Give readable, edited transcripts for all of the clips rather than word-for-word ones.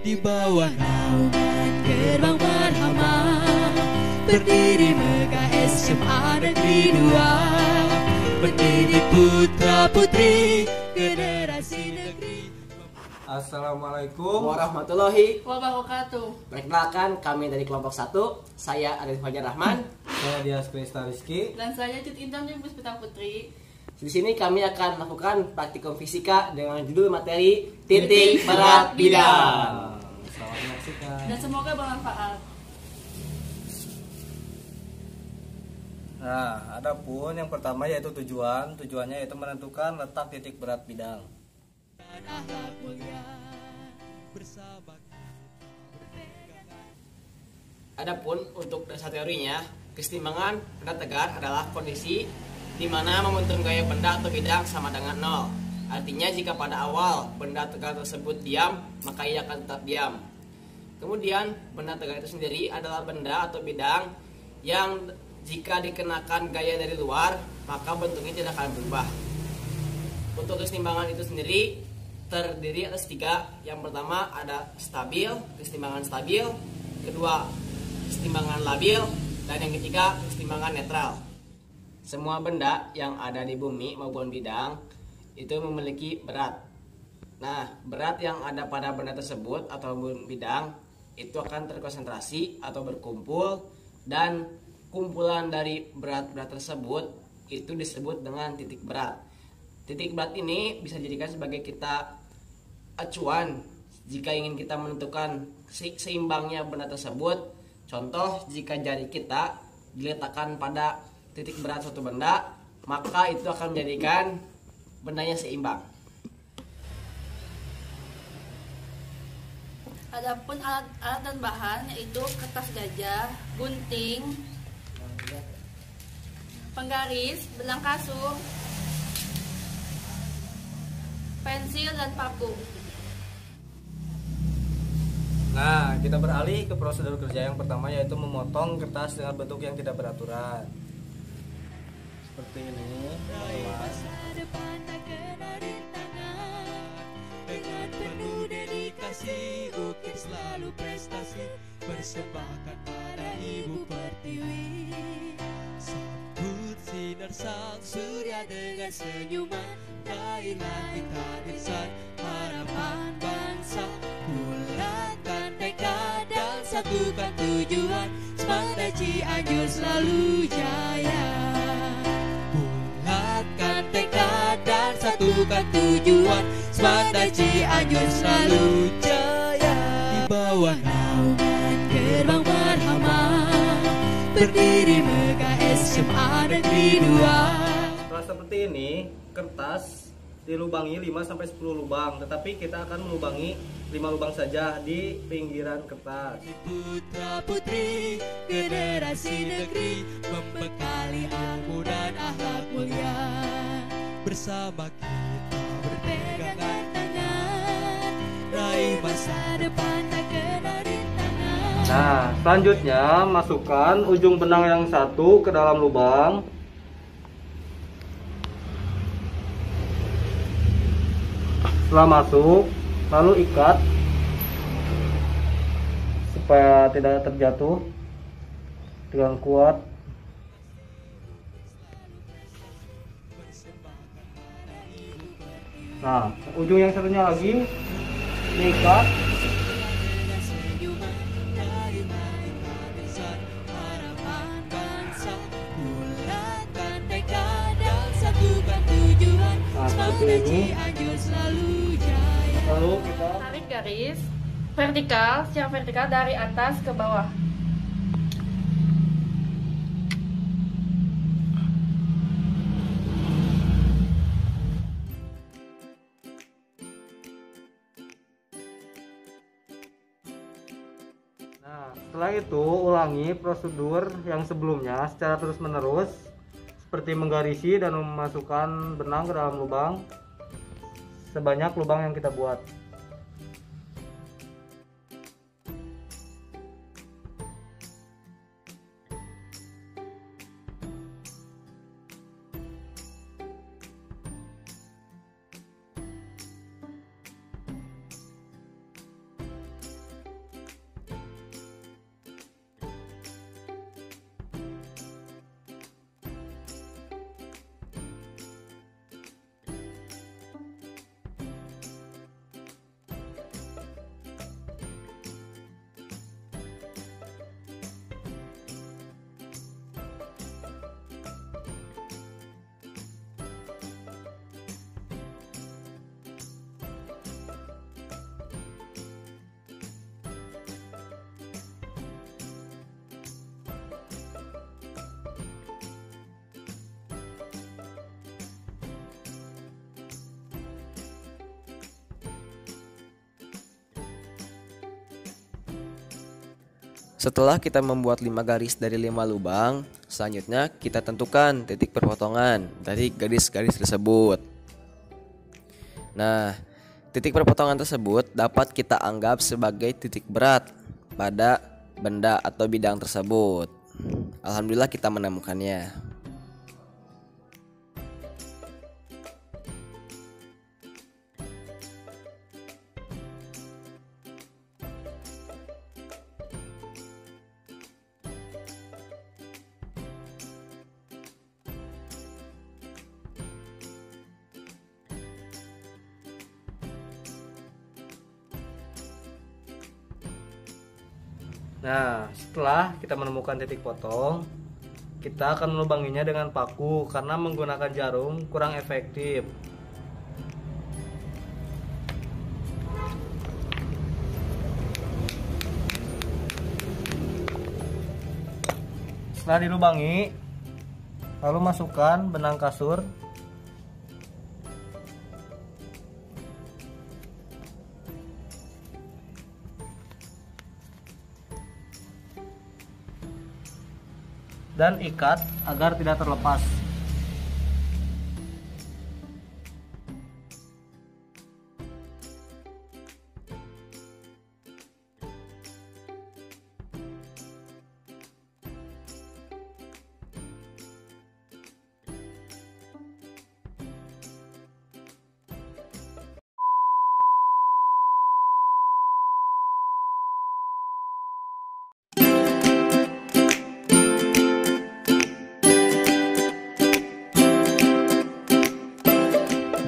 di bawah naungan gerbang Marhama, berdiri megah SMA Negeri 2, mendidik putra putri generasi negeri. Assalamualaikum warahmatullahi wabarakatuh. Perkenalkan, kami dari kelompok 1. Saya Arif Fajar Rahman. Saya Dias Krista Rizky. Dan saya Cut Intan Puspita Putri. Di sini kami akan melakukan praktikum fisika dengan judul materi titik berat bidang. Selamat menyaksikan. Dan semoga bermanfaat. Nah, adapun yang pertama yaitu tujuan. Tujuannya yaitu menentukan letak titik berat bidang. Adapun untuk dasar teorinya, keseimbangan benda tegar adalah kondisi di mana momentum gaya benda atau bidang sama dengan 0. Artinya jika pada awal benda tegar tersebut diam, maka ia akan tetap diam. Kemudian benda tegar itu sendiri adalah benda atau bidang yang jika dikenakan gaya dari luar, maka bentuknya tidak akan berubah. Untuk keseimbangan itu sendiri terdiri atas 3. Yang pertama ada stabil, keseimbangan stabil. Kedua, keseimbangan labil. Dan yang ketiga, keseimbangan netral. Semua benda yang ada di bumi maupun bidang itu memiliki berat. Nah, berat yang ada pada benda tersebut atau bidang itu akan terkonsentrasi atau berkumpul, dan kumpulan dari berat-berat tersebut itu disebut dengan titik berat. Titik berat ini bisa dijadikan sebagai kita acuan jika ingin kita menentukan seimbangnya benda tersebut. Contoh, jika jari kita diletakkan pada titik berat suatu benda, maka itu akan menjadikan bendanya seimbang. Adapun alat dan bahan yaitu kertas gajah, gunting, penggaris, benang kasur, pensil, dan paku. Nah, kita beralih ke prosedur kerja yang pertama yaitu memotong kertas dengan bentuk yang tidak beraturan. Seperti ini, teman-teman. Dengan penuh dedikasi, ukir selalu prestasi, persembahkan pada Ibu Pertiwi. Sambut sinar sang surya dengan senyuman, raihlah tingkat insan harapan bangsa. Bulatkan tekad dan satukan tujuan, Semada Cianjur selalu jaya. Bulatkan tekad dan satukan tujuan, Semada Cianjur selalu jaya. Di bawah naungan gerbang Marhama, berdiri megah SMA Negeri 2. Setelah seperti ini, kertas dilubangi 5-10 lubang, tetapi kita akan melubangi 5 lubang saja di pinggiran kertas. Putra putri generasi negeri, membekali ilmu dan akhlak mulia. Bersama kita berpegangan tangan, raih masa depan tak kena rintangan. Nah, selanjutnya masukkan ujung benang yang satu ke dalam lubang. Setelah masuk, lalu ikat supaya tidak terjatuh dengan kuat. Nah, ujung yang satunya lagi diikat. Nah, seperti ini. Lalu kita Tarik garis vertikal, secara vertikal dari atas ke bawah. Nah, setelah itu ulangi prosedur yang sebelumnya secara terus-menerus, seperti menggarisi dan memasukkan benang ke dalam lubang sebanyak lubang yang kita buat. Setelah kita membuat 5 garis dari 5 lubang, selanjutnya kita tentukan titik perpotongan dari garis-garis tersebut. Nah, titik perpotongan tersebut dapat kita anggap sebagai titik berat pada benda atau bidang tersebut. Alhamdulillah kita menemukannya. Nah, setelah kita menemukan titik potong, kita akan melubanginya dengan paku karena menggunakan jarum kurang efektif. Setelah dilubangi, lalu masukkan benang kasur dan ikat agar tidak terlepas.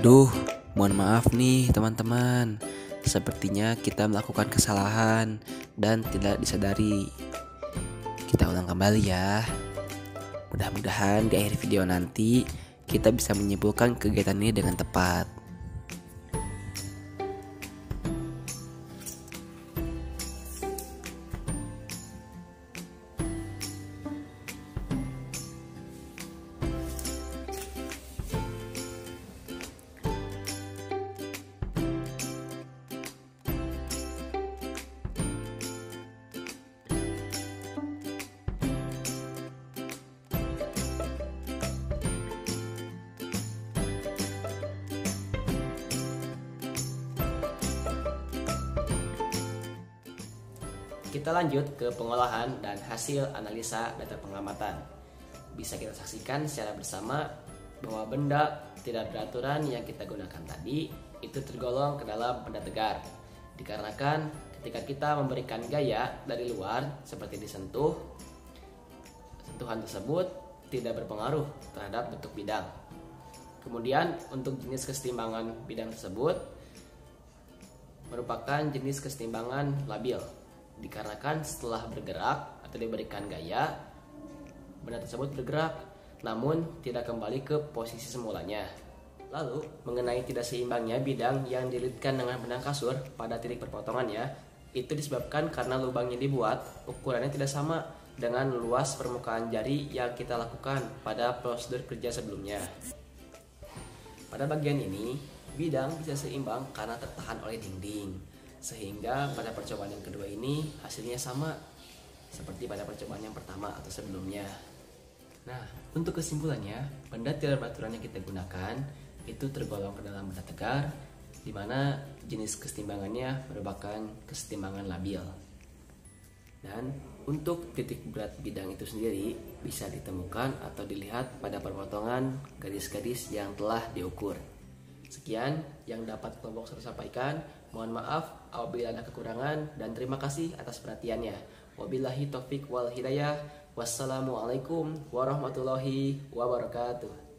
Duh, mohon maaf nih teman-teman. Sepertinya kita melakukan kesalahan dan tidak disadari. Kita ulang kembali ya. Mudah-mudahan di akhir video nanti kita bisa menyimpulkan kegiatan ini dengan tepat. Kita lanjut ke pengolahan dan hasil analisa data pengamatan. Bisa kita saksikan secara bersama bahwa benda tidak beraturan yang kita gunakan tadi itu tergolong ke dalam benda tegar. Dikarenakan ketika kita memberikan gaya dari luar seperti disentuh, sentuhan tersebut tidak berpengaruh terhadap bentuk bidang. Kemudian untuk jenis kesetimbangan bidang tersebut merupakan jenis kesetimbangan labil. Dikarenakan setelah bergerak atau diberikan gaya, benda tersebut bergerak namun tidak kembali ke posisi semulanya. Lalu mengenai tidak seimbangnya bidang yang dililitkan dengan benang kasur pada titik perpotongannya, itu disebabkan karena lubang yang dibuat ukurannya tidak sama dengan luas permukaan jari yang kita lakukan pada prosedur kerja sebelumnya. Pada bagian ini, bidang bisa seimbang karena tertahan oleh dinding. Sehingga pada percobaan yang kedua ini hasilnya sama seperti pada percobaan yang pertama atau sebelumnya. Nah, untuk kesimpulannya, benda tidak beraturan yang kita gunakan itu tergolong ke dalam benda tegar, di mana jenis kesetimbangannya merupakan kesetimbangan labil. Dan untuk titik berat bidang itu sendiri bisa ditemukan atau dilihat pada perpotongan garis-garis yang telah diukur. Sekian yang dapat kelompok saya sampaikan. Mohon maaf apabila ada kekurangan dan terima kasih atas perhatiannya. Wabillahi taufik wal hidayah. Wassalamualaikum warahmatullahi wabarakatuh.